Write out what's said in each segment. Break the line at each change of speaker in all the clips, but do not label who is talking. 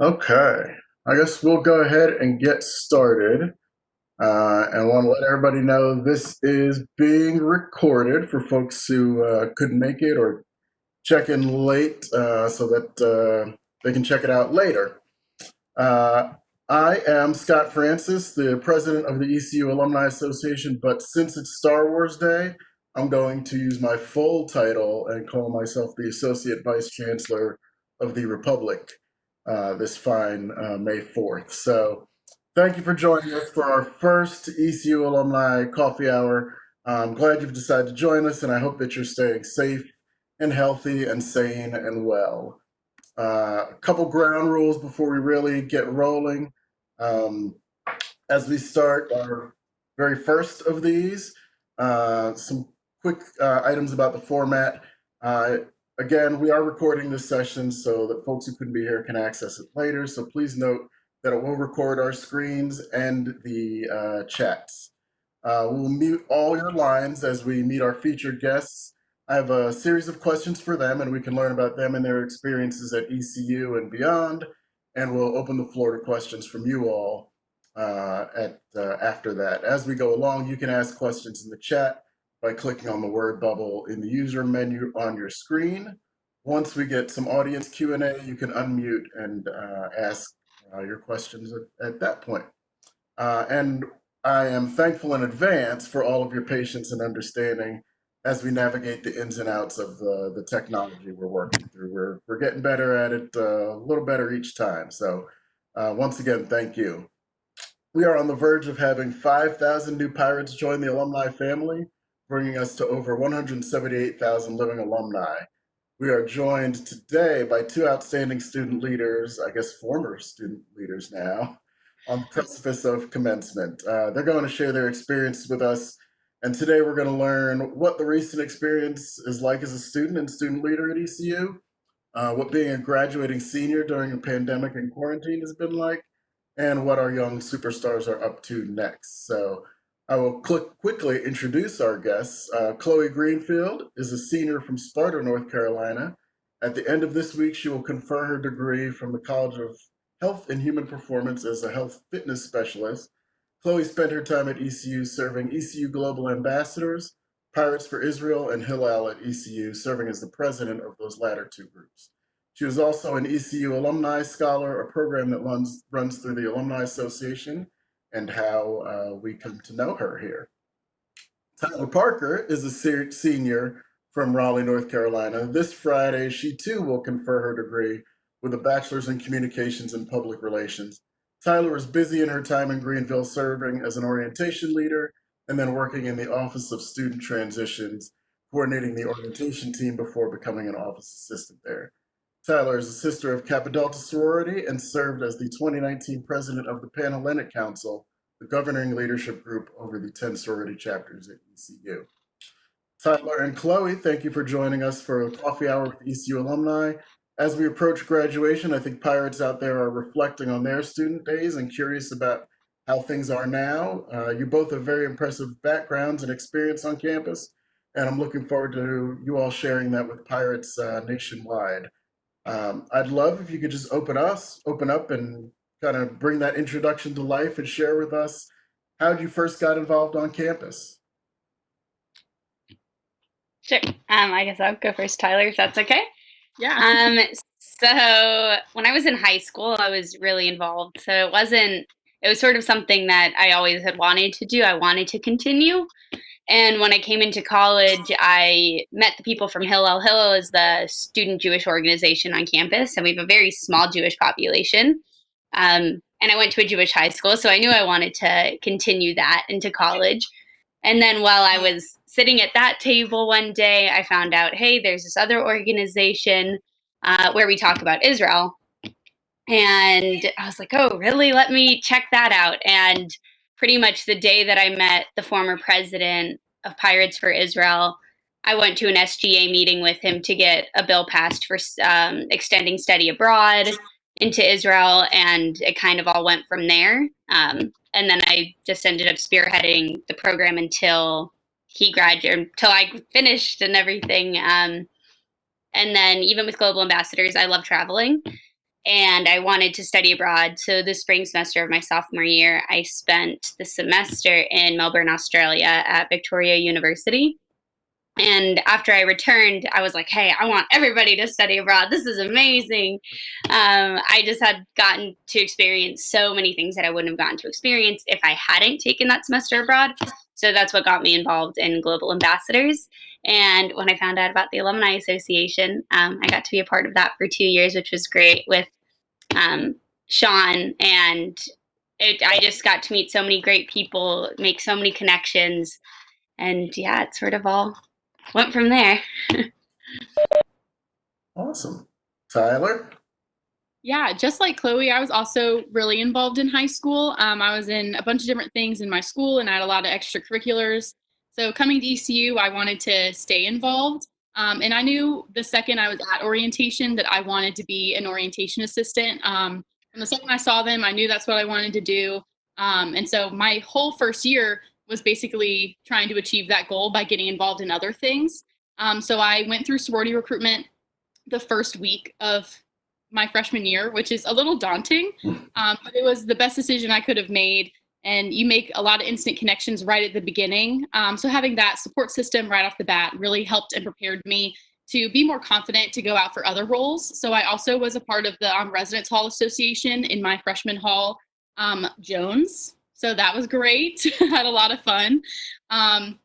Okay, I guess we'll go ahead and get started. And want to let everybody know this is being recorded for folks who couldn't make it or check in late so that they can check it out later. Uh, I am Scott Francis, the president of the ECU Alumni Association, but since it's Star Wars Day, I'm going to use my full title and call myself the Associate Vice Chancellor of the Republic this fine May 4th. So thank you for joining us for our first ECU Alumni Coffee Hour. I'm glad you've decided to join us, and I hope that you're staying safe and healthy and sane and well. A couple ground rules before we really get rolling. Um, as we start our very first of these, some quick items about the format. Uh, Again, we are recording this session so that folks who couldn't be here can access it later. So please note that it will record our screens and the chats. We'll mute all your lines as we meet our featured guests. I have a series of questions for them, and we can learn about them and their experiences at ECU and beyond. And we'll open the floor to questions from you all after that. As we go along, you can ask questions in the chat by clicking on the word bubble in the user menu on your screen. Once we get some audience Q&A, you can unmute and ask your questions at that point. And I am thankful in advance for all of your patience and understanding as we navigate the ins and outs of the technology we're working through. We're getting better at it, a little better each time. So once again, thank you. We are on the verge of having 5,000 new pirates join the alumni family, bringing us to over 178,000 living alumni. We are joined today by two outstanding student leaders, I guess former student leaders now, on the precipice of commencement. They're going to share their experiences with us. And today we're going to learn what the recent experience is like as a student and student leader at ECU, what being a graduating senior during a pandemic and quarantine has been like, and what our young superstars are up to next. So I will quickly introduce our guests. Chloe Greenfield is a senior from Sparta, North Carolina. At the end of this week, she will confer her degree from the College of Health and Human Performance as a health fitness specialist. Chloe spent her time at ECU serving ECU Global Ambassadors, Pirates for Israel, and Hillel at ECU, serving as the president of those latter two groups. She was also an ECU Alumni Scholar, a program that runs through the Alumni Association, and how we come to know her here. Tyler Parker is a senior from Raleigh, North Carolina. This Friday, she too will confer her degree with a bachelor's in communications and public relations. Tyler is busy in her time in Greenfield serving as an orientation leader and then working in the Office of Student Transitions, coordinating the orientation team before becoming an office assistant there. Tyler is a sister of Kappa Delta sorority and served as the 2019 president of the Panhellenic Council, the governing leadership group over the 10 sorority chapters at ECU. Tyler and Chloe, thank you for joining us for a coffee hour with ECU alumni. As we approach graduation, I think pirates out there are reflecting on their student days and curious about how things are now. You both have very impressive backgrounds and experience on campus, and I'm looking forward to you all sharing that with pirates nationwide. I'd love if you could just open up and kind of bring that introduction to life and share with us how you first got involved on campus.
Sure. I guess I'll go first, Tyler, if that's okay.
Yeah.
So when I was in high school, I was really involved. So it was sort of something that I always had wanted to do. I wanted to continue. And when I came into college, I met the people from Hillel. Hillel is the student Jewish organization on campus, and we have a very small Jewish population. And I went to a Jewish high school, so I knew I wanted to continue that into college. And then while I was sitting at that table one day, I found out, hey, there's this other organization where we talk about Israel. And I was like, oh, really? Let me check that out. And pretty much the day that I met the former president of Pirates for Israel, I went to an SGA meeting with him to get a bill passed for extending study abroad into Israel. And it kind of all went from there. And then I just ended up spearheading the program until he graduated, until I finished and everything. And then even with Global Ambassadors, I love traveling. and I wanted to study abroad. So the spring semester of my sophomore year, I spent the semester in Melbourne, Australia at Victoria University. And after I returned, I was like, hey, I want everybody to study abroad. This is amazing. I just had gotten to experience so many things that I wouldn't have gotten to experience if I hadn't taken that semester abroad. So that's what got me involved in Global Ambassadors. And when I found out about the Alumni Association, I got to be a part of that for 2 years, which was great with um, Sean. And I just got to meet so many great people, make so many connections. And yeah, it sort of all went from there.
Awesome. Tyler?
Yeah, just like Chloe, I was also really involved in high school. I was in a bunch of different things in my school and I had a lot of extracurriculars. So coming to ECU, I wanted to stay involved. And I knew the second I was at orientation that I wanted to be an orientation assistant. From the second I saw them, I knew that's what I wanted to do. And so my whole first year was basically trying to achieve that goal by getting involved in other things. So I went through sorority recruitment the first week of my freshman year, which is a little daunting, but it was the best decision I could have made. And you make a lot of instant connections right at the beginning. So having that support system right off the bat really helped and prepared me to be more confident to go out for other roles. So I also was a part of the Residence Hall Association in my freshman hall, Jones. So that was great. Had a lot of fun. And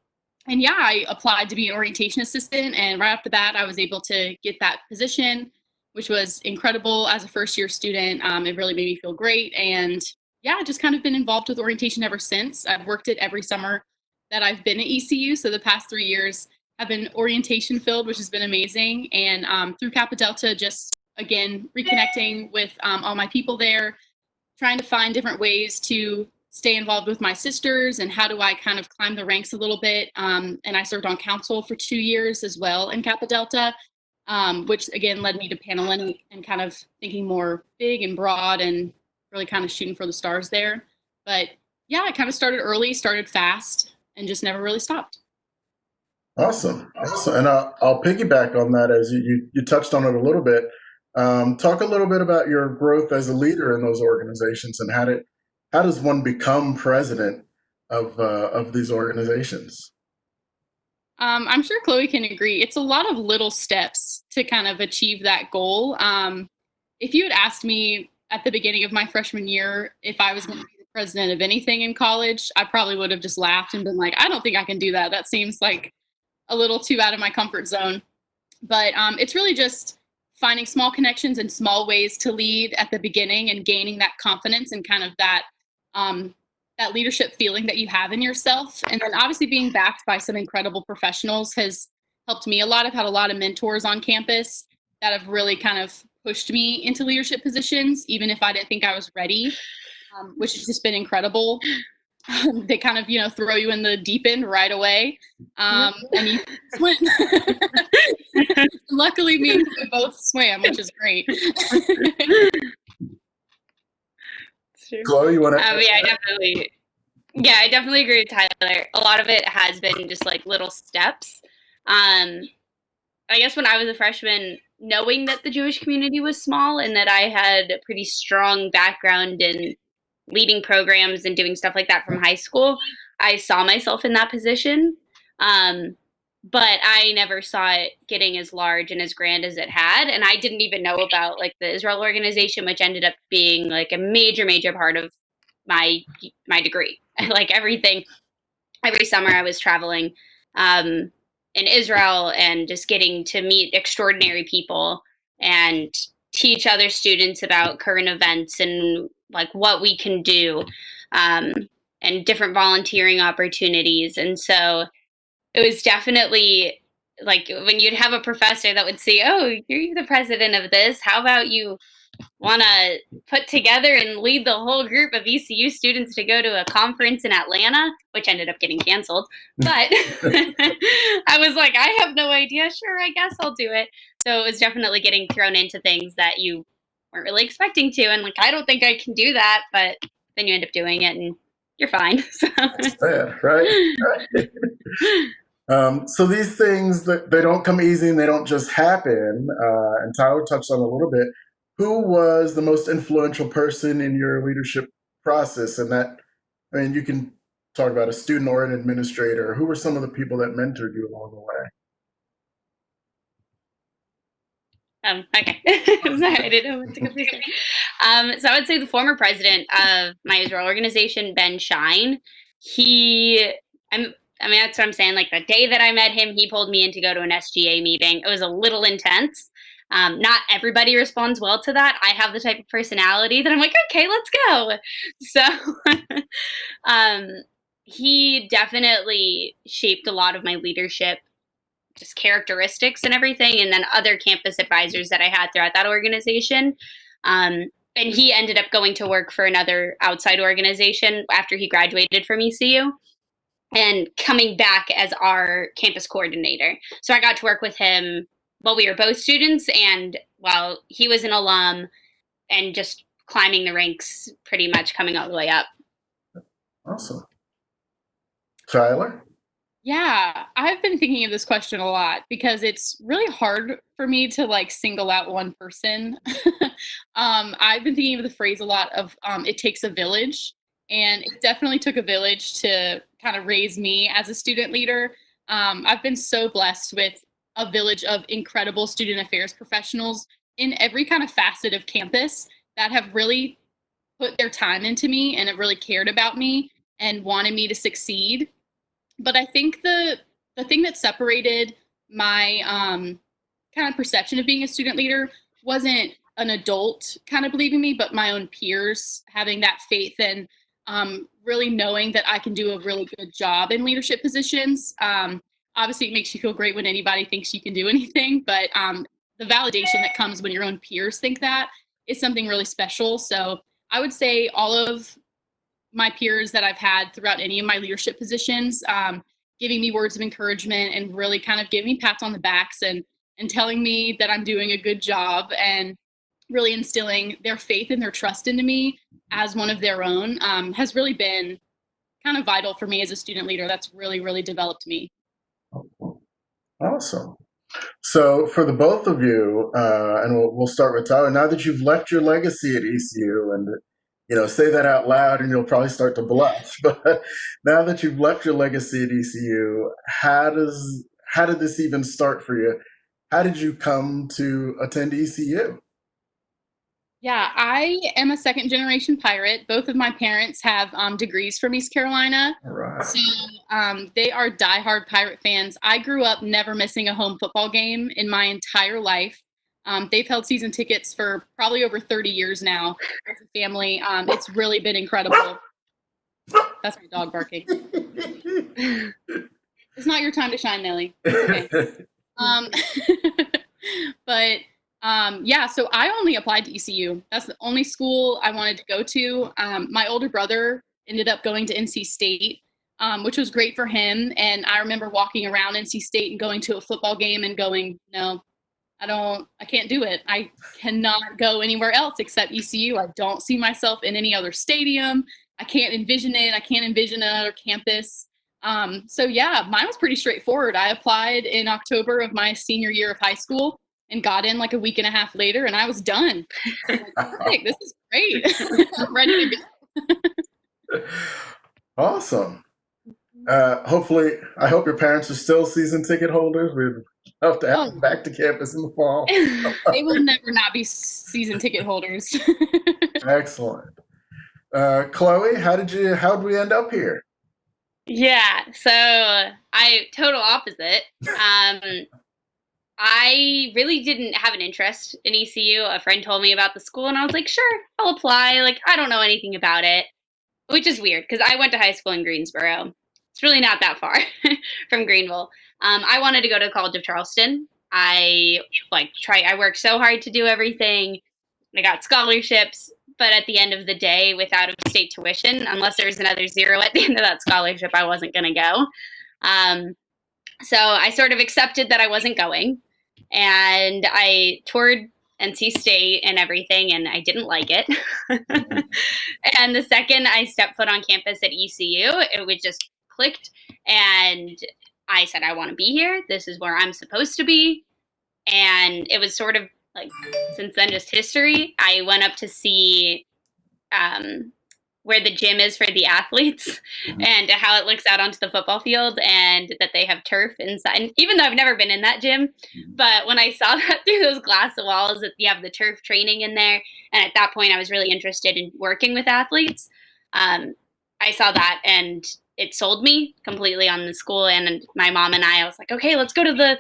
yeah, I applied to be an orientation assistant, and right off the bat, I was able to get that position, which was incredible as a first year student. It really made me feel great. And yeah, just kind of been involved with orientation ever since. I've worked it every summer that I've been at ECU. So the past 3 years have been orientation filled, which has been amazing. And through Kappa Delta, just again, reconnecting with all my people there, trying to find different ways to stay involved with my sisters and how do I kind of climb the ranks a little bit. And I served on council for 2 years as well in Kappa Delta, which again led me to paneling and kind of thinking more big and broad and really kind of shooting for the stars there. But yeah, I kind of started early, started fast, and just never really stopped.
Awesome. Awesome. And I'll piggyback on that as you touched on it a little bit. Talk a little bit about your growth as a leader in those organizations and how does one become president of these organizations?
I'm sure Chloe can agree. It's a lot of little steps to kind of achieve that goal. If you had asked me at the beginning of my freshman year if I was going to be the president of anything in college, I probably would have just laughed and been like, I don't think I can do that. That seems like a little too out of my comfort zone. But it's really just finding small connections and small ways to lead at the beginning and gaining that confidence and kind of that leadership feeling that you have in yourself. And then obviously being backed by some incredible professionals has helped me a lot. I've had a lot of mentors on campus that have really kind of pushed me into leadership positions, even if I didn't think I was ready, which has just been incredible. They kind of, throw you in the deep end right away, and you swim. Luckily, me and we both swam, which is great.
Chloe, you want to?
I definitely agree with Tyler. A lot of it has been just like little steps. I guess when I was a freshman, knowing that the Jewish community was small and that I had a pretty strong background in leading programs and doing stuff like that from high school, I saw myself in that position. But I never saw it getting as large and as grand as it had. And I didn't even know about like the Israel organization, which ended up being like a major, major part of my degree. Like everything, every summer I was traveling in Israel and just getting to meet extraordinary people and teach other students about current events and like what we can do, and different volunteering opportunities. And so it was definitely like when you'd have a professor that would say, oh, you're the president of this, how about you want to put together and lead the whole group of ECU students to go to a conference in Atlanta, which ended up getting canceled. But I was like, I have no idea. Sure, I guess I'll do it. So it was definitely getting thrown into things that you weren't really expecting to. And like, I don't think I can do that. But then you end up doing it and you're fine. So.
That's fair, right? So these things, they don't come easy and they don't just happen. And Tyler touched on it a little bit. who was the most influential person in your leadership process? And that, I mean, you can talk about a student or an administrator. Who were some of the people that mentored you along the way?
Okay. Sorry, I didn't know what to go first. So I would say the former president of my Israel organization, Ben Shine. He, I'm, I mean, that's what I'm saying. Like the day that I met him, he pulled me in to go to an SGA meeting. It was a little intense. Not everybody responds well to that. I have the type of personality that I'm like, okay, let's go. So, um, he definitely shaped a lot of my leadership just characteristics and everything, and then other campus advisors that I had throughout that organization. And he ended up going to work for another outside organization after he graduated from ECU and coming back as our campus coordinator. So I got to work with him while we were both students and while he was an alum and just climbing the ranks, pretty much coming all the way up.
Awesome. Tyler?
Yeah, I've been thinking of this question a lot because it's really hard for me to like single out one person. I've been thinking of the phrase a lot of it takes a village, and it definitely took a village to kind of raise me as a student leader. I've been so blessed with a village of incredible student affairs professionals in every kind of facet of campus that have really put their time into me and have really cared about me and wanted me to succeed. But I think the thing that separated my kind of perception of being a student leader wasn't an adult kind of believing me, but my own peers having that faith and really knowing that I can do a really good job in leadership positions. Obviously, it makes you feel great when anybody thinks you can do anything, but the validation that comes when your own peers think that is something really special. So I would say all of my peers that I've had throughout any of my leadership positions, giving me words of encouragement and really kind of giving me pats on the backs and telling me that I'm doing a good job and really instilling their faith and their trust into me as one of their own has really been kind of vital for me as a student leader. That's really, really developed me.
Awesome. So for the both of you, and we'll start with Tyler. Now that you've left your legacy at ECU, and say that out loud, and you'll probably start to blush. But now that you've left your legacy at ECU, how did this even start for you? How did you come to attend ECU?
Yeah, I am a second generation pirate. Both of my parents have degrees from East Carolina.
All right.
So they are diehard pirate fans. I grew up never missing a home football game in my entire life. They've held season tickets for probably over 30 years now as a family. It's really been incredible. That's my dog barking. It's not your time to shine, Nelly. Okay. But yeah, so I only applied to ECU. That's the only school I wanted to go to. My older brother ended up going to NC State, which was great for him. And I remember walking around NC State and going to a football game and going, no, I can't do it. I cannot go anywhere else except ECU. I don't see myself in any other stadium. I can't envision it. I can't envision another campus. So yeah, mine was pretty straightforward. I applied in October of my senior year of high school and got in like a week and a half later, and I was done. I was like, perfect, this is great. I'm ready to
go. Awesome. Hopefully, I hope your parents are still season ticket holders. We'd love to have them back to campus in the fall.
They will never not be season ticket holders.
Excellent. Chloe, how'd we end up here?
Yeah, so total opposite. I really didn't have an interest in ECU. A friend told me about the school, and I was like, sure, I'll apply. Like, I don't know anything about it, which is weird because I went to high school in Greensboro. It's really not that far from Greenville. I wanted to go to College of Charleston. I worked so hard to do everything. I got scholarships, but at the end of the day, with out-of-state tuition, unless there was another zero at the end of that scholarship, I wasn't going to go. So I sort of accepted that I wasn't going, and I toured NC State and everything, and I didn't like it. And the second I stepped foot on campus at ECU, it would just clicked, and I said, I want to be here. This is where I'm supposed to be. And it was sort of like since then just history. I went up to see where the gym is for the athletes and how it looks out onto the football field and that they have turf inside. And even though I've never been in that gym, but when I saw that through those glass walls that you have the turf training in there, and at that point I was really interested in working with athletes. I saw that and it sold me completely on the school. And my mom and I was like, okay, let's go to the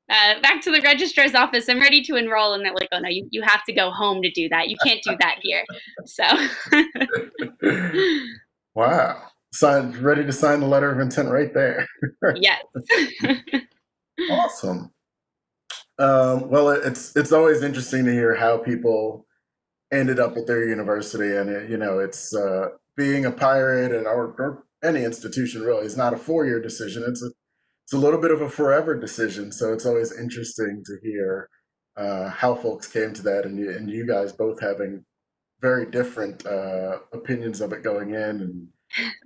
back to the registrar's office. I'm ready to enroll. And they're like, oh no, you have to go home to do that. You can't do that here. So
Wow. Ready to sign the letter of intent right there.
yes.
Awesome. Well, it's always interesting to hear how people ended up at their university, and it's being a pirate and or any institution really is not a 4-year decision. It's a little bit of a forever decision. So it's always interesting to hear how folks came to that, and you guys both having very different opinions of it going in,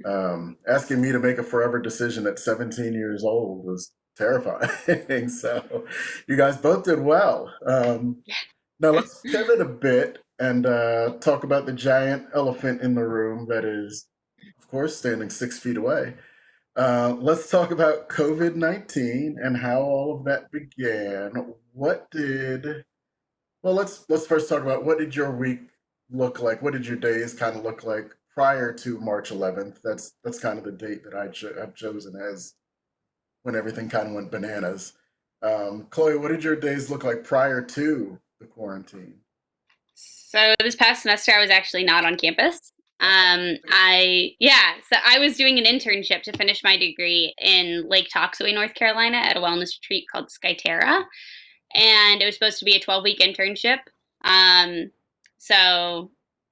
and asking me to make a forever decision at 17 years old was terrifying. So you guys both did well. Now let's pivot a bit and talk about the giant elephant in the room that is, of course, standing 6 feet away. Let's talk about COVID-19 and how all of that began. Let's first talk about, what did your week look like? What did your days kind of look like prior to March 11th? That's kind of the date that I've chosen as when everything kind of went bananas. Chloe, what did your days look like prior to the quarantine?
So this past semester, I was actually not on campus. So I was doing an internship to finish my degree in Lake Toxaway, North Carolina, at a wellness retreat called Skyterra, and it was supposed to be a 12-week internship. So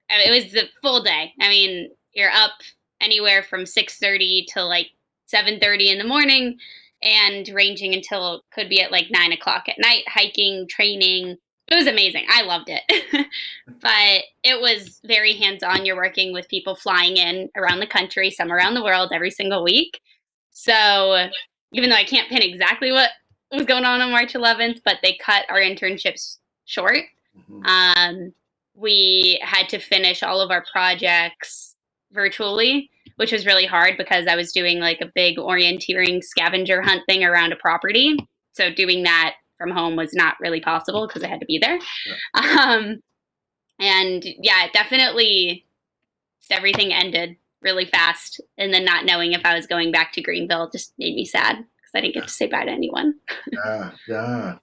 it was the full day. I mean, you're up anywhere from 6:30 to like 7:30 in the morning, and ranging until could be at like 9 o'clock at night, hiking, training. It was amazing. I loved it. But it was very hands-on. You're working with people flying in around the country, some around the world, every single week. So even though I can't pin exactly what was going on March 11th, but they cut our internships short. We had to finish all of our projects virtually, which was really hard because I was doing like a big orienteering scavenger hunt thing around a property. So doing that from home was not really possible because I had to be there. And yeah, definitely everything ended really fast. And then not knowing if I was going back to Greenville just made me sad because I didn't get to say bye to anyone.
Yeah.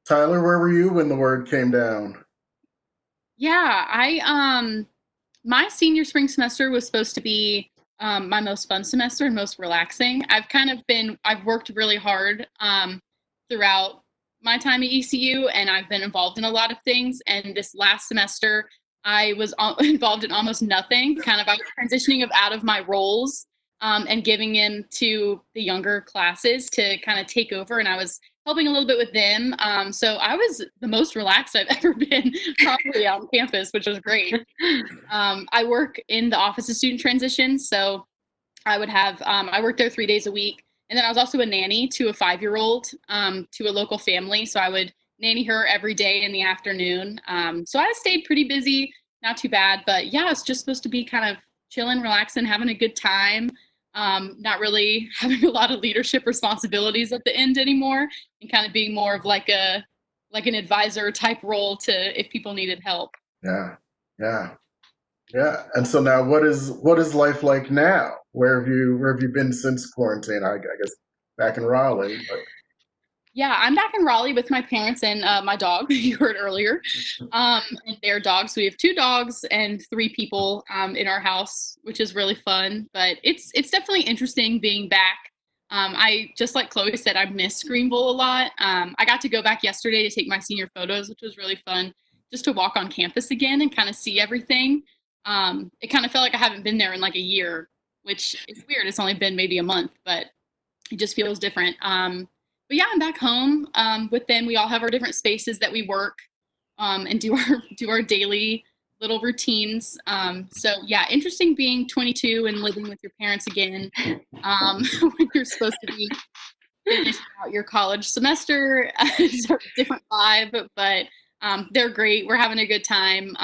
Tyler, where were you when the word came down?
Yeah, my senior spring semester was supposed to be my most fun semester and most relaxing. I've worked really hard throughout my time at ECU, and I've been involved in a lot of things. And this last semester, I was involved in almost nothing. I was transitioning out of my roles and giving in to the younger classes to kind of take over. And I was helping a little bit with them. So I was the most relaxed I've ever been probably on campus, which was great. I work in the Office of Student Transition. So I would have, I worked there 3 days a week. And then I was also a nanny to a 5-year-old to a local family. So I would nanny her every day in the afternoon. So I stayed pretty busy, not too bad. But yeah, it's just supposed to be kind of chilling, relaxing, having a good time. Not really having a lot of leadership responsibilities at the end anymore, and kind of being more of like an advisor type role to if people needed help.
Yeah. And so now, what is life like now? Where have you been since quarantine? I guess back in Raleigh. But...
Yeah, I'm back in Raleigh with my parents and my dog you heard earlier, and their dogs. So we have 2 dogs and 3 people in our house, which is really fun. But it's definitely interesting being back. I just like Chloe said, I miss Greenville a lot. I got to go back yesterday to take my senior photos, which was really fun, just to walk on campus again and kind of see everything. It kind of felt like I haven't been there in like a year, which is weird. It's only been maybe a month, but it just feels different. But yeah, I'm back home with them. We all have our different spaces that we work and do our daily little routines. So yeah, interesting being 22 and living with your parents again when you're supposed to be finishing out your college semester. It's a different vibe, but They're great. We're having a good time.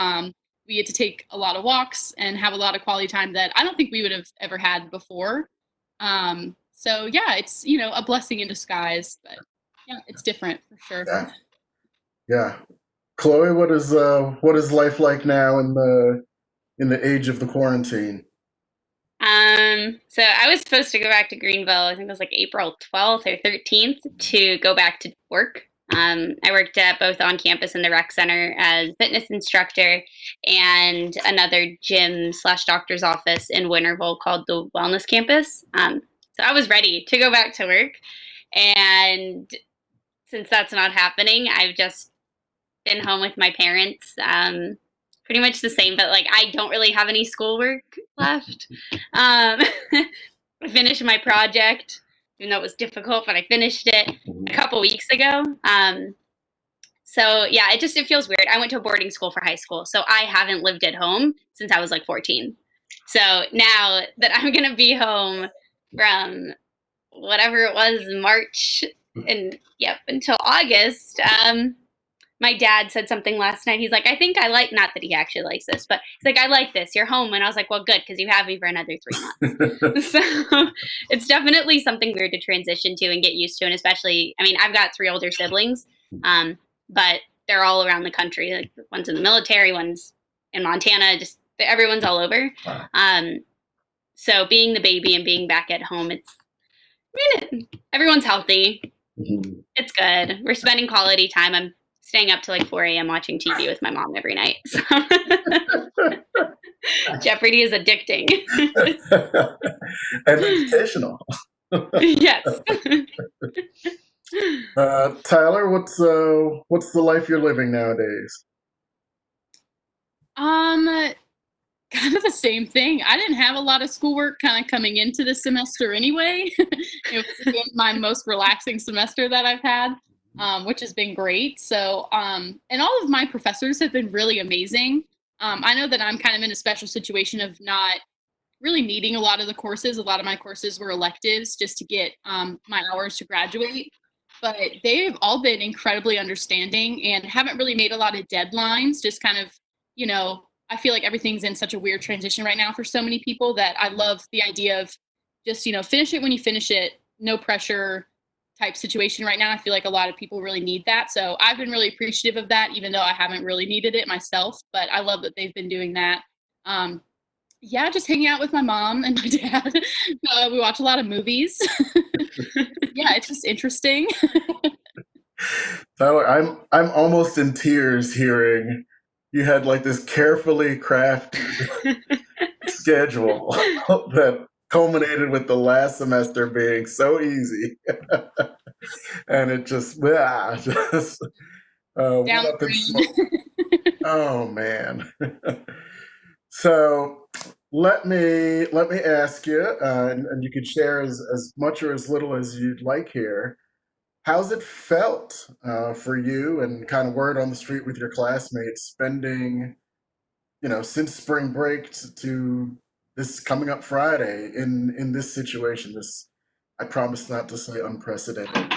We get to take a lot of walks and have a lot of quality time that I don't think we would have ever had before. So yeah, it's, a blessing in disguise, but yeah, it's different for sure.
Yeah. Yeah. Chloe, what is life like now in the age of the quarantine?
So I was supposed to go back to Greenville, I think it was like April 12th or 13th to go back to work. I worked at both on campus and the rec center as fitness instructor and another gym slash doctor's office in Winterville called the Wellness Campus. So I was ready to go back to work. And since that's not happening, I've just been home with my parents. Pretty much the same, but like I don't really have any schoolwork left. I finished my project, even though it was difficult, but I finished it a couple weeks ago. So yeah, it feels weird. I went to a boarding school for high school, so I haven't lived at home since I was like 14. So now that I'm gonna be home from whatever it was, March and until August, my dad said something last night. He's like, I think I like, not that he actually likes this, but he's like, I like this. You're home. And I was like, well, good, because you have me for another 3 months. So it's definitely something weird to transition to and get used to. And especially, I mean, I've got 3 older siblings, but they're all around the country. Like one's in the military, one's in Montana, just everyone's all over. So being the baby and being back at home, everyone's healthy. It's good. We're spending quality time. I'm staying up to like 4 a.m. watching TV with my mom every night. So Jeopardy is addicting.
And educational.
Yes.
Tyler, what's the life you're living nowadays?
Kind of the same thing. I didn't have a lot of schoolwork kind of coming into the semester anyway. It was my most relaxing semester that I've had, which has been great. So, and all of my professors have been really amazing. I know that I'm kind of in a special situation of not really needing a lot of the courses. A lot of my courses were electives just to get my hours to graduate. But they've all been incredibly understanding and haven't really made a lot of deadlines, just kind of, I feel like everything's in such a weird transition right now for so many people that I love the idea of just, finish it when you finish it, no pressure type situation right now. I feel like a lot of people really need that. So I've been really appreciative of that, even though I haven't really needed it myself, but I love that they've been doing that. Just hanging out with my mom and my dad. We watch a lot of movies. Yeah, it's just interesting.
Tyler, I'm almost in tears hearing you had like this carefully crafted schedule that culminated with the last semester being so easy. And it just went up in smoke. Oh man. So let me ask you, and you could share as much or as little as you'd like here. How's it felt for you, and kind of word on the street with your classmates, spending, since spring break to this coming up Friday in this situation? This, I promise not to say unprecedented.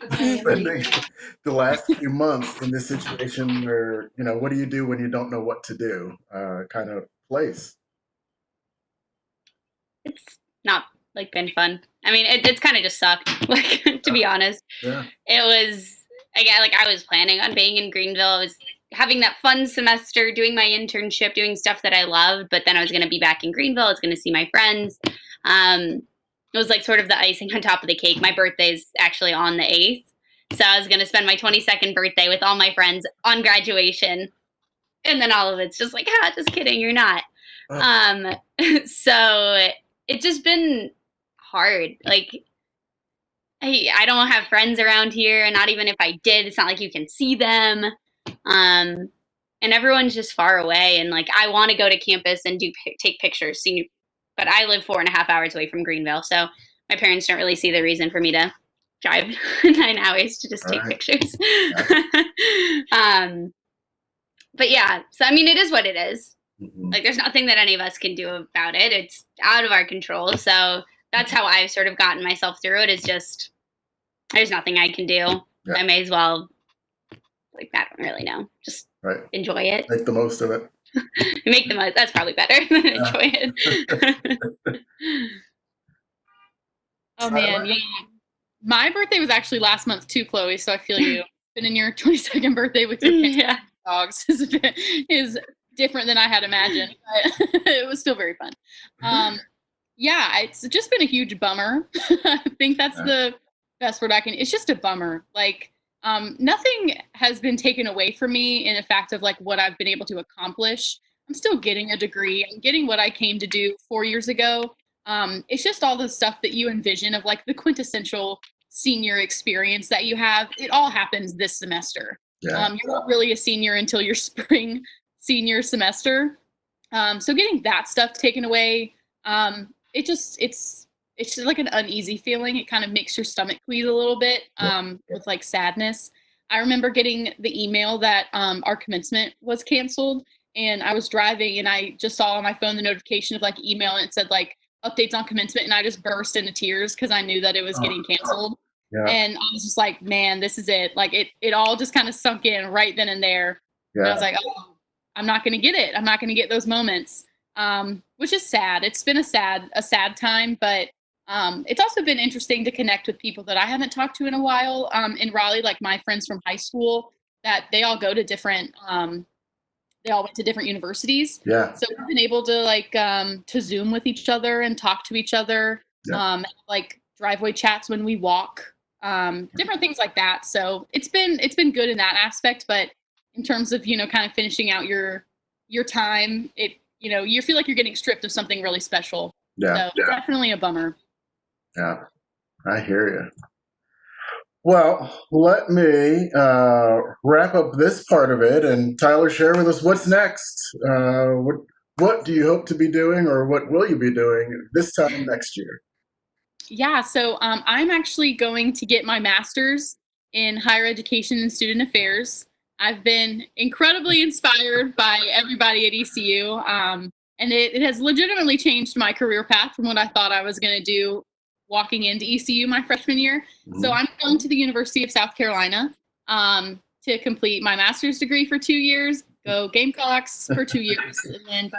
Spending the last few months in this situation where, what do you do when you don't know what to do, kind of place.
It's not like been fun. I mean, it's kind of just sucked. Like, to be honest,
Yeah.
it was, again, like I was planning on being in Greenville. I was having that fun semester, doing my internship, doing stuff that I loved. But then I was going to be back in Greenville. I was going to see my friends. It was like sort of the icing on top of the cake. My birthday's actually on the 8th. So I was going to spend my 22nd birthday with all my friends on graduation. And then all of it's just like, just kidding, you're not. So it's just been hard. Like, I don't have friends around here, and not even if I did, it's not like you can see them. And everyone's just far away, and like I want to go to campus and take pictures, but I live 4.5 hours away from Greenville, so my parents don't really see the reason for me to drive 9 hours to just take pictures. But yeah, so I mean, it is what it is.
Mm-hmm.
Like, there's nothing that any of us can do about it. It's out of our control. So that's how I've sort of gotten myself through it, is just, there's nothing I can do.
Yeah.
I may as well like, I don't really know. Just
Right.
enjoy it.
Make the most of it.
Make the most. That's probably better than enjoy it.
Oh man, yeah. My birthday was actually last month too, Chloe. So I feel you. Been in your 22nd birthday with your
Yeah.
dogs is different than I had imagined, but it was still very fun. Yeah, it's just been a huge bummer. I think that's the best word I can. It's just a bummer. Like, nothing has been taken away from me in the fact of like what I've been able to accomplish. I'm still getting a degree. I'm getting what I came to do 4 years ago. It's just all the stuff that you envision of like the quintessential senior experience that you have. It all happens this semester.
Yeah.
You're not really a senior until your spring senior semester. So getting that stuff taken away, it's just like an uneasy feeling. It kind of makes your stomach squeeze a little bit with like sadness. I remember getting the email that our commencement was canceled, and I was driving and I just saw on my phone the notification of like email, and it said like updates on commencement, and I just burst into tears because I knew that it was getting canceled.
Yeah.
And I was just like, man, this is it. Like it all just kind of sunk in right then and there. And I was like, oh, I'm not going to get it. I'm not going to get those moments, which is sad. It's been a sad time, but it's also been interesting to connect with people that I haven't talked to in a while in Raleigh, like my friends from high school, that they all go to different, they all went to different universities.
Yeah.
So we've been able to like to Zoom with each other and talk to each other, like driveway chats when we walk, different things like that. So it's been good in that aspect, but in terms of, kind of finishing out your time, you feel like you're getting stripped of something really special.
Yeah.
So definitely a bummer.
Yeah. I hear you. Well, let me wrap up this part of it, and Tyler, share with us what's next. What do you hope to be doing, or what will you be doing this time next year?
Yeah, so I'm actually going to get my master's in higher education and student affairs. I've been incredibly inspired by everybody at ECU, and it has legitimately changed my career path from what I thought I was going to do walking into ECU my freshman year.
Mm-hmm.
So I'm going to the University of South Carolina to complete my master's degree for 2 years. Go Gamecocks for 2 years, and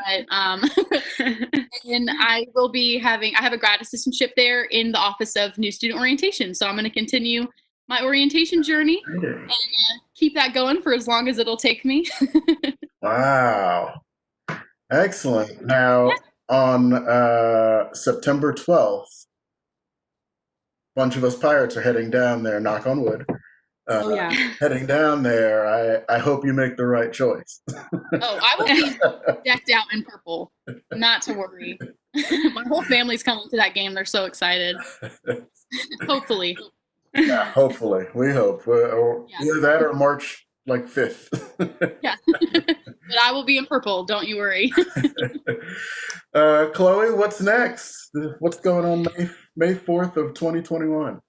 and I will be I have a grad assistantship there in the Office of New Student Orientation. So I'm going to continue my orientation journey and keep that going for as long as it'll take me.
Wow. Excellent. Now, on September 12th, a bunch of us pirates are heading down there, knock on wood. Heading down there, I hope you make the right choice.
I will be decked out in purple. Not to worry. My whole family's coming to that game. They're so excited. Hopefully.
Yeah, hopefully. We hope. Either that or March 5th.
Yeah. But I will be in purple. Don't you worry.
Chloe, what's next? What's going on May 4th of 2021?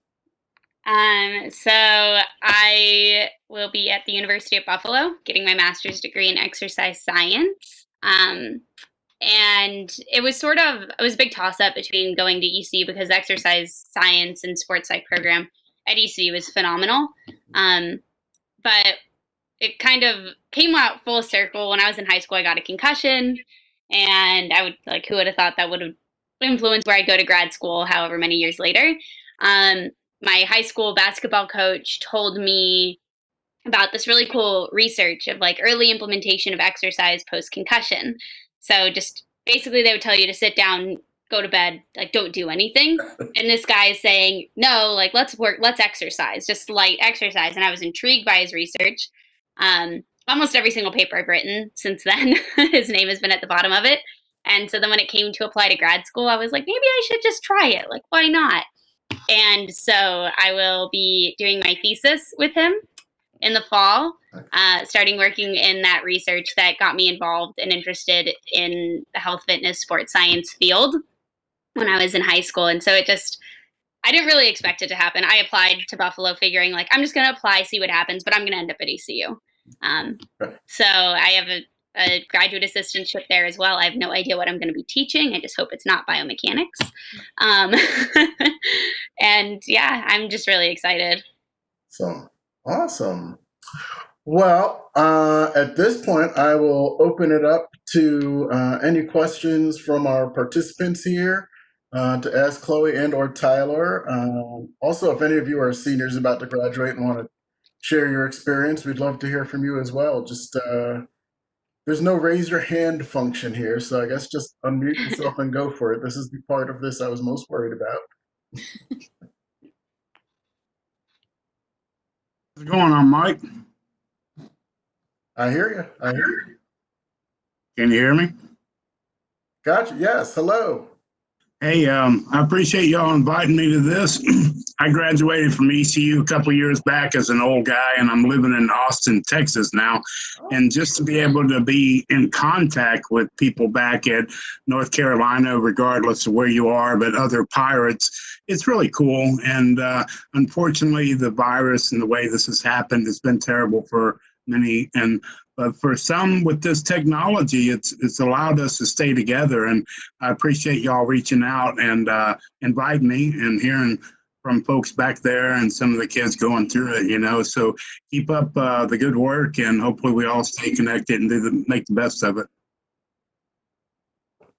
So I will be at the University of Buffalo getting my master's degree in exercise science. And it was a big toss up between going to ECU because exercise science and sports psych program at ECU was phenomenal. But it kind of came out full circle. When I was in high school, I got a concussion, and who would have thought that would have influenced where I go to grad school however many years later. My high school basketball coach told me about this really cool research of early implementation of exercise post concussion. So just basically they would tell you to sit down, go to bed, don't do anything. And this guy is saying, no, let's exercise, just light exercise. And I was intrigued by his research. Almost every single paper I've written since then, his name has been at the bottom of it. And so then when it came to apply to grad school, I was like, maybe I should just try it. Why not? And so I will be doing my thesis with him in the fall, starting working in that research that got me involved and interested in the health, fitness, sports science field when I was in high school. And so I didn't really expect it to happen. I applied to Buffalo figuring I'm just going to apply, see what happens, but I'm going to end up at ECU. So I have a graduate assistantship there as well. I have no idea what I'm going to be teaching. I just hope it's not biomechanics. And yeah, I'm just really excited.
So awesome. Well, at this point, I will open it up to any questions from our participants here to ask Chloe and or Tyler. Also, if any of you are seniors about to graduate and want to share your experience, we'd love to hear from you as well. Just there's no raise your hand function here, so I guess just unmute yourself and go for it. This is the part of this I was most worried about.
What's going on, Mike?
I hear you. I hear you.
Can you hear me?
Gotcha. Yes. Hello.
Hey, I appreciate y'all inviting me to this. I graduated from ECU a couple years back as an old guy, and I'm living in Austin, Texas now. And just to be able to be in contact with people back at North Carolina, regardless of where you are, but other pirates, it's really cool. And unfortunately, the virus and the way this has happened has been terrible for many. But for some, with this technology, it's allowed us to stay together. And I appreciate y'all reaching out and inviting me and hearing from folks back there and some of the kids going through it. So keep up the good work, and hopefully we all stay connected and make the best of it.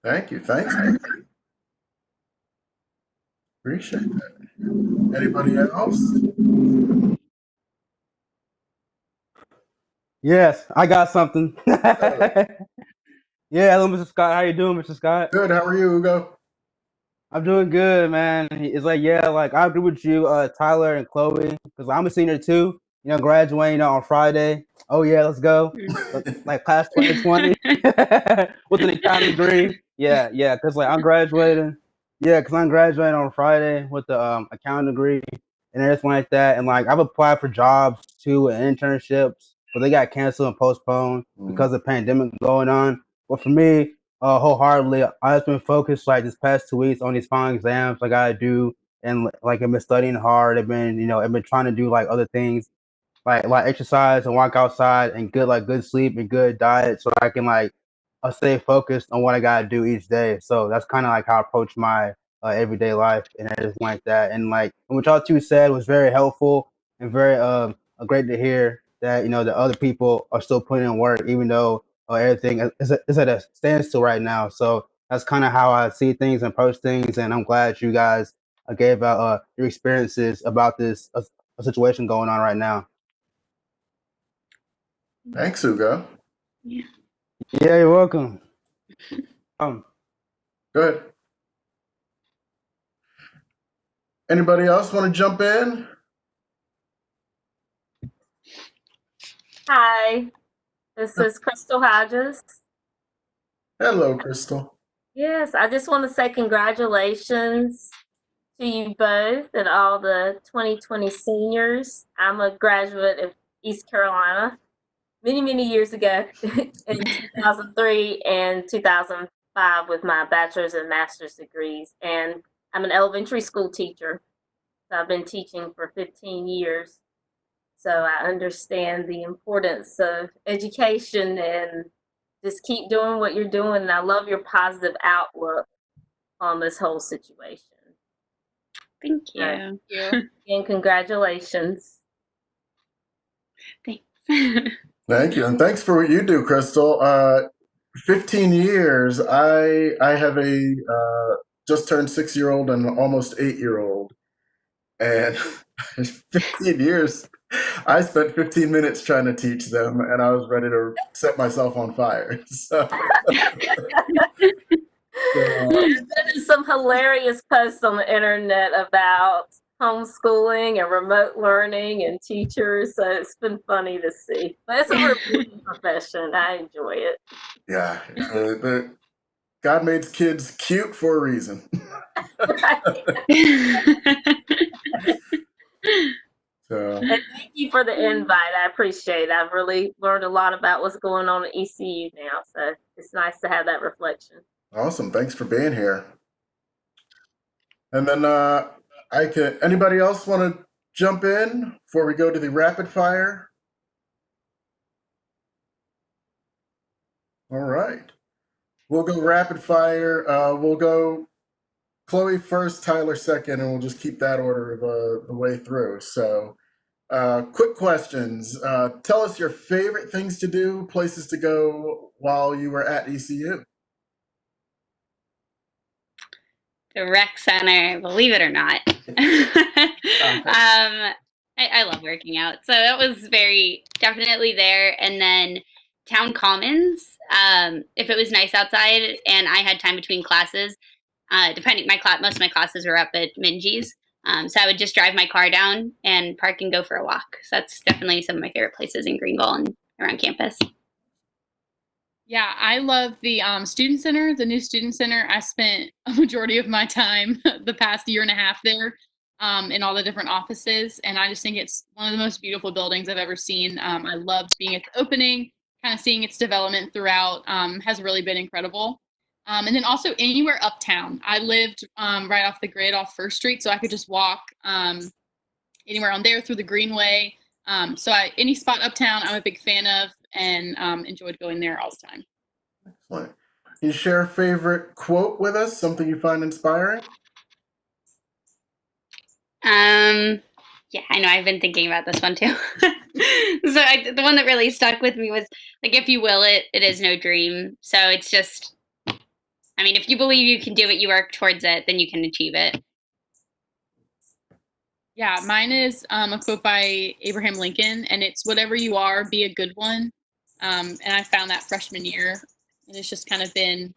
Thank you. Thanks. Appreciate that. Anybody else?
Yes, I got something. Yeah, hello, Mr. Scott. How you doing, Mr. Scott?
Good. How are you, Hugo?
I'm doing good, man. It's like, yeah, like I agree with you, Tyler and Chloe, because I'm a senior too. Graduating on Friday. Oh yeah, let's go. Like class 2020 with an accounting degree. Yeah, because like I'm graduating. Yeah, because I'm graduating on Friday with the accounting degree and everything like that. And like I've applied for jobs too and internships, but they got canceled and postponed because of the pandemic going on. But for me, wholeheartedly, I've been focused like this past 2 weeks on these final exams I gotta do, and like I've been studying hard. I've been trying to do like other things like exercise and walk outside and good sleep and good diet so I can like stay focused on what I gotta do each day. So that's kind of like how I approach my everyday life and everything like that. And like what y'all two said was very helpful and very great to hear that the other people are still putting in work even though everything is at a standstill right now. So that's kind of how I see things and approach things. And I'm glad you guys gave out your experiences about this a situation going on right now.
Thanks, Hugo.
Yeah.
Yeah, you're welcome.
Go ahead. Anybody else want to jump in?
Hi, this is Crystal Hodges.
Hello, Crystal.
Yes, I just want to say congratulations to you both and all the 2020 seniors. I'm a graduate of East Carolina many, many years ago in 2003 and 2005 with my bachelor's and master's degrees. And I'm an elementary school teacher. So I've been teaching for 15 years. So I understand the importance of education and just keep doing what you're doing. And I love your positive outlook on this whole situation.
Thank you.
Thank you. And congratulations.
Thanks.
Thank you, and thanks for what you do, Crystal. 15 years. I have a just turned 6-year-old and an almost 8-year-old, and 15 years. I spent 15 minutes trying to teach them, and I was ready to set myself on fire. So,
There's been some hilarious posts on the internet about homeschooling and remote learning and teachers. So it's been funny to see. But it's a rewarding profession. I enjoy it.
yeah, God made kids cute for a reason. So,
And thank you for the invite. I appreciate it. I've really learned a lot about what's going on at ECU now. So it's nice to have that reflection.
awesome. Thanks for being here. And then anybody else want to jump in before we go to the rapid fire? All right. We'll go rapid fire. We'll go Chloe first, Tyler second, and we'll just keep that order the way through. So Quick questions. Tell us your favorite things to do, places to go while you were at ECU.
The rec center, believe it or not. I love working out. So that was very definitely there. And then town commons, if it was nice outside and I had time between classes, depending most of my classes were up at Minji's. So I would just drive my car down and park and go for a walk. So that's definitely some of my favorite places in Greenville and around campus.
Yeah, I love the student center, the new student center. I spent a majority of my time the past year and a half there in all the different offices. And I just think it's one of the most beautiful buildings I've ever seen. I loved being at the opening, kind of seeing its development throughout has really been incredible. And then also anywhere uptown. I lived right off the grid off First Street, so I could just walk anywhere on there through the Greenway. Any spot uptown, I'm a big fan of and enjoyed going there all the time.
Excellent. Can you share a favorite quote with us? Something you find inspiring?
Yeah, I know. I've been thinking about this one too. The one that really stuck with me was like, if you will it, it is no dream. So it's just, I mean, if you believe you can do it, you work towards it, then you can achieve it.
Yeah, mine is a quote by Abraham Lincoln, and it's whatever you are, be a good one. And I found that freshman year, and it's just kind of been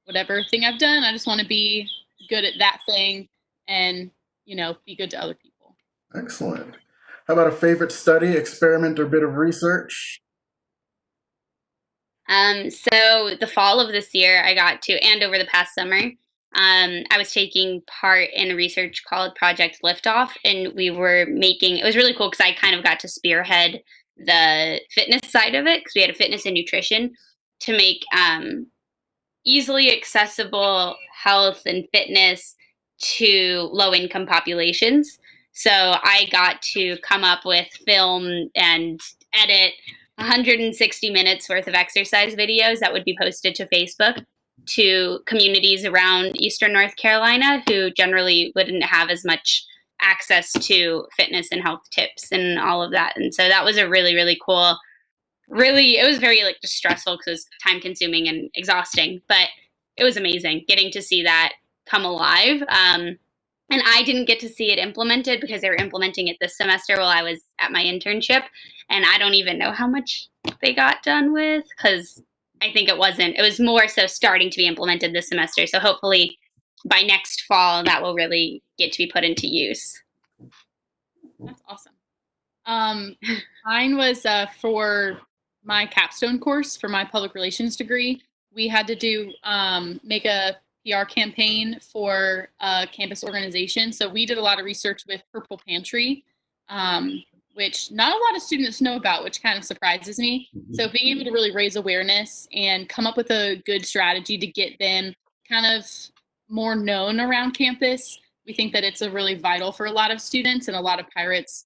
whatever thing I've done, I just want to be good at that thing and, be good to other people.
Excellent. How about a favorite study, experiment, or bit of research?
So the fall of this year, I got to, and over the past summer, I was taking part in a research called Project Liftoff, and we were it was really cool because I kind of got to spearhead the fitness side of it because we had a fitness and nutrition to make easily accessible health and fitness to low income populations. So I got to come up with, film, and edit 160 minutes worth of exercise videos that would be posted to Facebook to communities around Eastern North Carolina who generally wouldn't have as much access to fitness and health tips and all of that. And so that was a really, really cool, it was very like just stressful because it was time consuming and exhausting, but it was amazing getting to see that come alive. And I didn't get to see it implemented because they were implementing it this semester while I was at my internship. And I don't even know how much they got done with because I think it was more so starting to be implemented this semester. So hopefully by next fall, that will really get to be put into use.
That's awesome. Mine was for my capstone course for my public relations degree. We had to make a PR campaign for a campus organization. So we did a lot of research with Purple Pantry, which not a lot of students know about, which kind of surprises me. So being able to really raise awareness and come up with a good strategy to get them kind of more known around campus, we think that it's a really vital for a lot of students, and a lot of pirates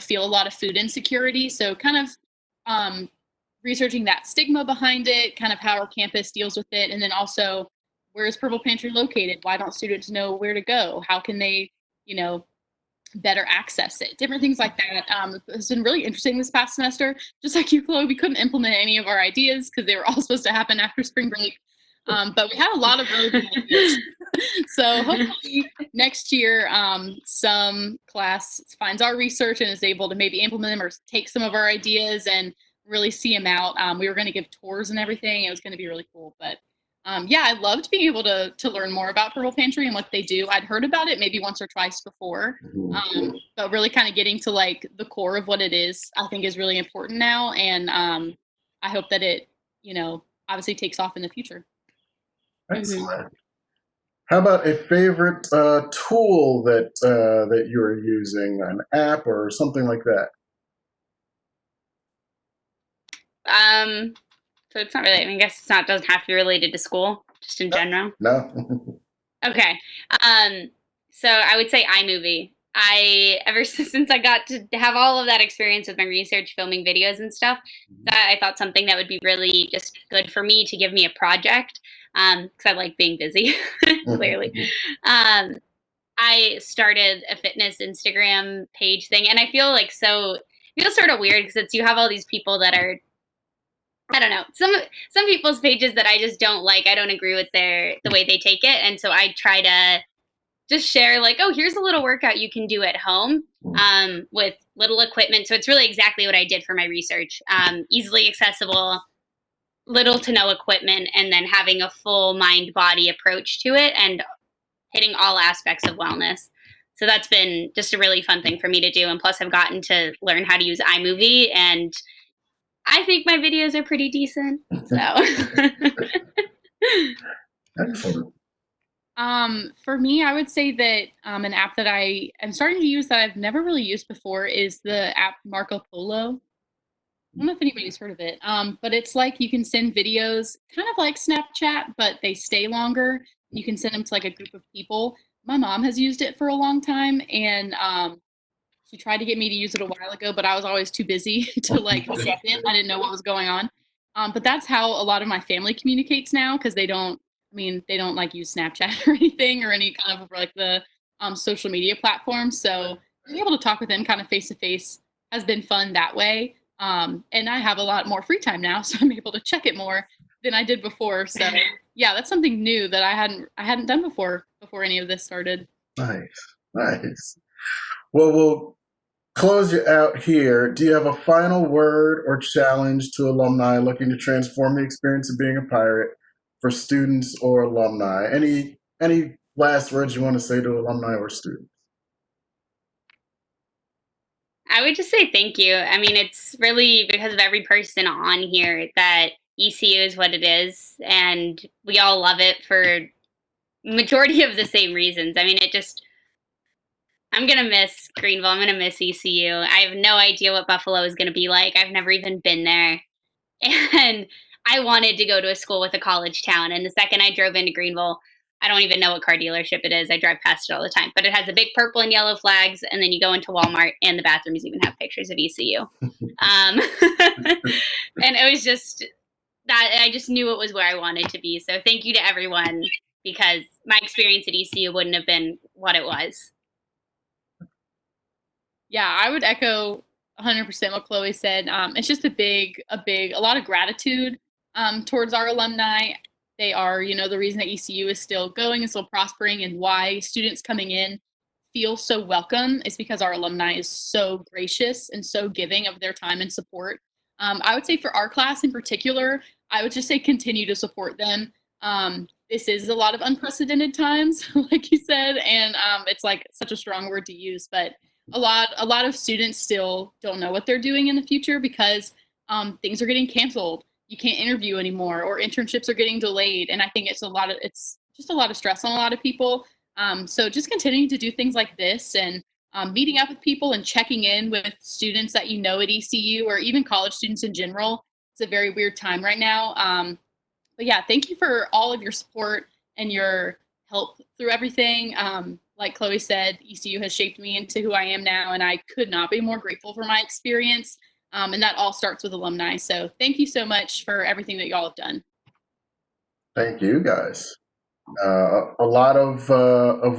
feel a lot of food insecurity. So kind of researching that stigma behind it, kind of how our campus deals with it, and then also where is Purple Pantry located? Why don't students know where to go? How can they, better access it? Different things like that. It's been really interesting this past semester. Just like you, Chloe, we couldn't implement any of our ideas because they were all supposed to happen after spring break. But we had a lot of really good ideas. So hopefully next year, some class finds our research and is able to maybe implement them or take some of our ideas and really see them out. We were going to give tours and everything. It was going to be really cool. But I loved being able to learn more about Purple Pantry and what they do. I'd heard about it maybe once or twice before, but really kind of getting to like the core of what it is, I think is really important now. And I hope that it, obviously takes off in the future.
Excellent. How about a favorite tool that you are using, an app or something like that?
So it's not really, I guess doesn't have to be related to school, just in general.
No.
Okay. So I would say iMovie. Ever since I got to have all of that experience with my research, filming videos and stuff, that I thought something that would be really just good for me to give me a project, because I like being busy, clearly. I started a fitness Instagram page thing, and I feel like sort of weird because you have all these people that are, I don't know, some people's pages that I just don't like. I don't agree with the way they take it, and so I try to just share like, oh, here's a little workout you can do at home with little equipment. So it's really exactly what I did for my research. Easily accessible, little to no equipment, and then having a full mind body approach to it and hitting all aspects of wellness. So that's been just a really fun thing for me to do. And plus, I've gotten to learn how to use iMovie, and I think my videos are pretty decent. So.
Excellent.
For me, I would say that an app that I am starting to use that I've never really used before is the app Marco Polo. I don't know if anybody's heard of it, but it's like you can send videos, kind of like Snapchat, but they stay longer. You can send them to like a group of people. My mom has used it for a long time, and she tried to get me to use it a while ago, but I was always too busy to like send it. I didn't know what was going on. But that's how a lot of my family communicates now because they don't. I mean, they don't like use Snapchat or anything or any kind of like the social media platforms. So being able to talk with them kind of face to face has been fun that way. And I have a lot more free time now, so I'm able to check it more than I did before. So yeah, that's something new that I hadn't done before any of this started.
Nice. Well, we'll close you out here. Do you have a final word or challenge to alumni looking to transform the experience of being a pirate for students or alumni? Any last words you want to say to alumni or students?
I would just say thank you. I mean, it's really because of every person on here that ECU is what it is, and we all love it for majority of the same reasons. I mean, I'm gonna miss Greenville. I'm gonna miss ECU. I have no idea what Buffalo is gonna be like. I've never even been there, and I wanted to go to a school with a college town. And the second I drove into Greenville, I don't even know what car dealership it is. I drive past it all the time, but it has the big purple and yellow flags. And then you go into Walmart, and the bathrooms even have pictures of ECU. And it was just that I just knew it was where I wanted to be. So thank you to everyone because my experience at ECU wouldn't have been what it was.
Yeah, I would echo 100% what Chloe said. It's just a lot of gratitude towards our alumni. They are, the reason that ECU is still going and still prospering, and why students coming in feel so welcome is because our alumni is so gracious and so giving of their time and support. I would say for our class in particular, I would just say continue to support them. This is a lot of unprecedented times, like you said, and it's like such a strong word to use, but a lot of students still don't know what they're doing in the future because things are getting canceled. You can't interview anymore, or internships are getting delayed, and I think it's just a lot of stress on a lot of people. So just continuing to do things like this and meeting up with people and checking in with students that you know at ECU or even college students in general. It's a very weird time right now. But yeah, thank you for all of your support and your help through everything. Like Chloe said, ECU has shaped me into who I am now, and I could not be more grateful for my experience. And that all starts with alumni. So thank you so much for everything that y'all have done.
Thank you, guys. A lot of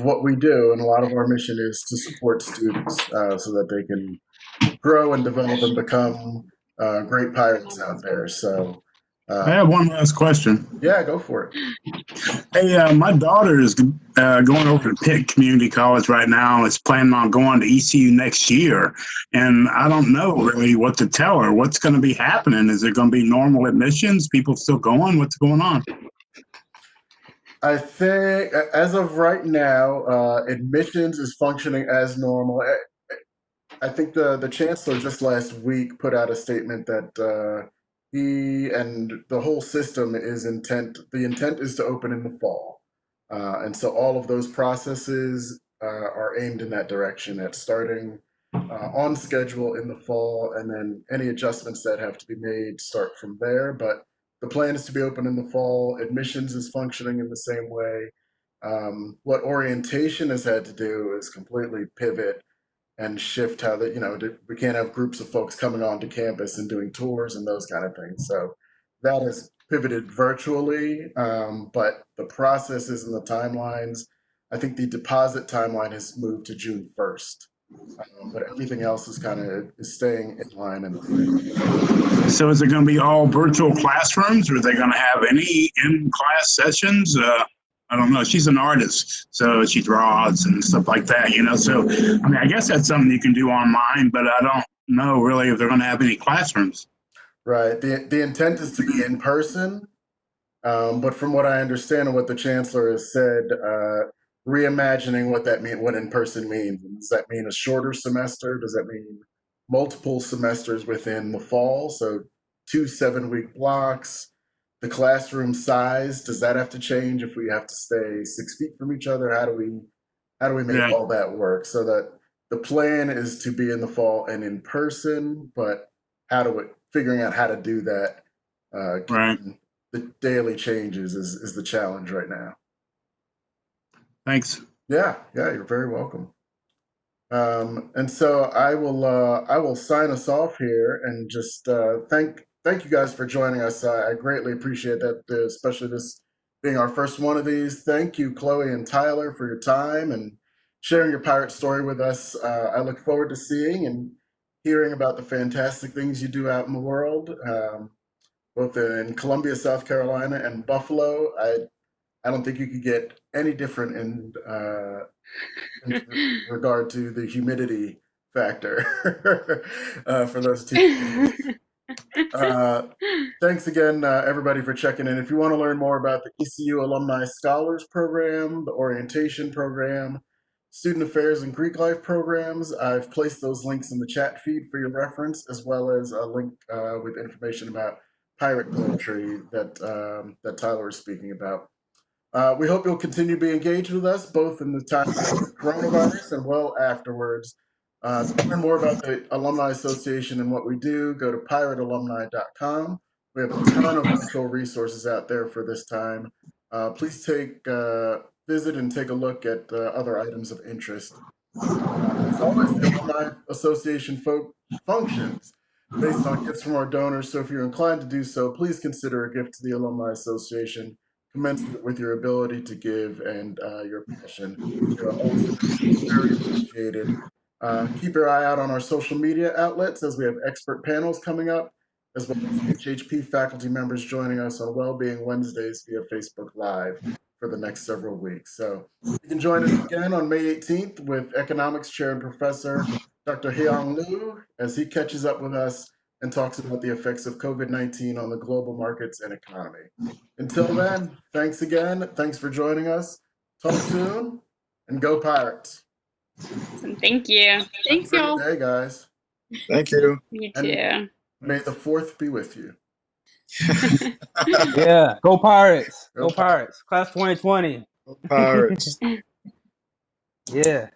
what we do and a lot of our mission is to support students so that they can grow and develop and become great pirates out there. So
I have one last question.
yeah, go for it.
Hey, my daughter is going over to Pitt Community College right now. Is planning on going to ECU next year, and I don't know really what to tell her. What's going to be happening? Is it going to be normal admissions? People still going? What's going on?
I think as of right now, admissions is functioning as normal. I think the chancellor just last week put out a statement that he and the whole system the intent is to open in the fall. And so all of those processes are aimed in that direction at starting on schedule in the fall, and then any adjustments that have to be made start from there. But the plan is to be open in the fall. Admissions is functioning in the same way. What orientation has had to do is completely pivot and shift how we can't have groups of folks coming onto campus and doing tours and those kind of things. So that has pivoted virtually, but the processes and the timelines I think the deposit timeline has moved to June 1st. But everything else is kind of staying in line and the same.
So is it going to be all virtual classrooms, or are they going to have any in-class sessions? I don't know. She's an artist, so she draws and stuff like that, you know. So, I mean, I guess that's something you can do online, but I don't know really if they're going to have any classrooms.
Right. The intent is to be in person, but from what I understand and what the chancellor has said, reimagining what in person means. Does that mean a shorter semester? Does that mean multiple semesters within the fall? So 2 7-week blocks. The classroom size, does that have to change if we have to stay 6 feet from each other? How do we make all that work? So that the plan is to be in the fall and in person, but figuring out how to do that,
Right.
the daily changes is the challenge right now.
Thanks.
Yeah, you're very welcome. And so I will sign us off here and just thank you guys for joining us. I greatly appreciate that, especially this being our first one of these. Thank you, Chloe and Tyler, for your time and sharing your pirate story with us. I look forward to seeing and hearing about the fantastic things you do out in the world, both in Columbia, South Carolina, and Buffalo. I don't think you could get any different in regard to the humidity factor for those two. Thanks again, everybody, for checking in. If you want to learn more about the ECU Alumni Scholars Program, the Orientation Program, Student Affairs and Greek Life programs, I've placed those links in the chat feed for your reference, as well as a link with information about pirate poetry that Tyler was speaking about. We hope you'll continue to be engaged with us, both in the time of coronavirus and well afterwards. To learn more about the Alumni Association and what we do, go to piratealumni.com. We have a ton of virtual resources out there for this time. Please visit and take a look at other items of interest. As always, the Alumni Association functions based on gifts from our donors, so if you're inclined to do so, please consider a gift to the Alumni Association commensurate with your ability to give and your passion. You're always very appreciated. Keep your eye out on our social media outlets as we have expert panels coming up, as well as HHP faculty members joining us on Wellbeing Wednesdays via Facebook Live for the next several weeks. So you can join us again on May 18th with Economics Chair and Professor Dr. Hyung Liu as he catches up with us and talks about the effects of COVID-19 on the global markets and economy. Until then, thanks again. Thanks for joining us. Talk soon, and go Pirates.
Awesome. Thank you.
Thanks, y'all.
Hey, guys.
Thank you.
You
And
too.
may the 4th be with you.
Yeah, go Pirates.
Go
Go Pirates. Class 2020.
Pirates.
Yeah.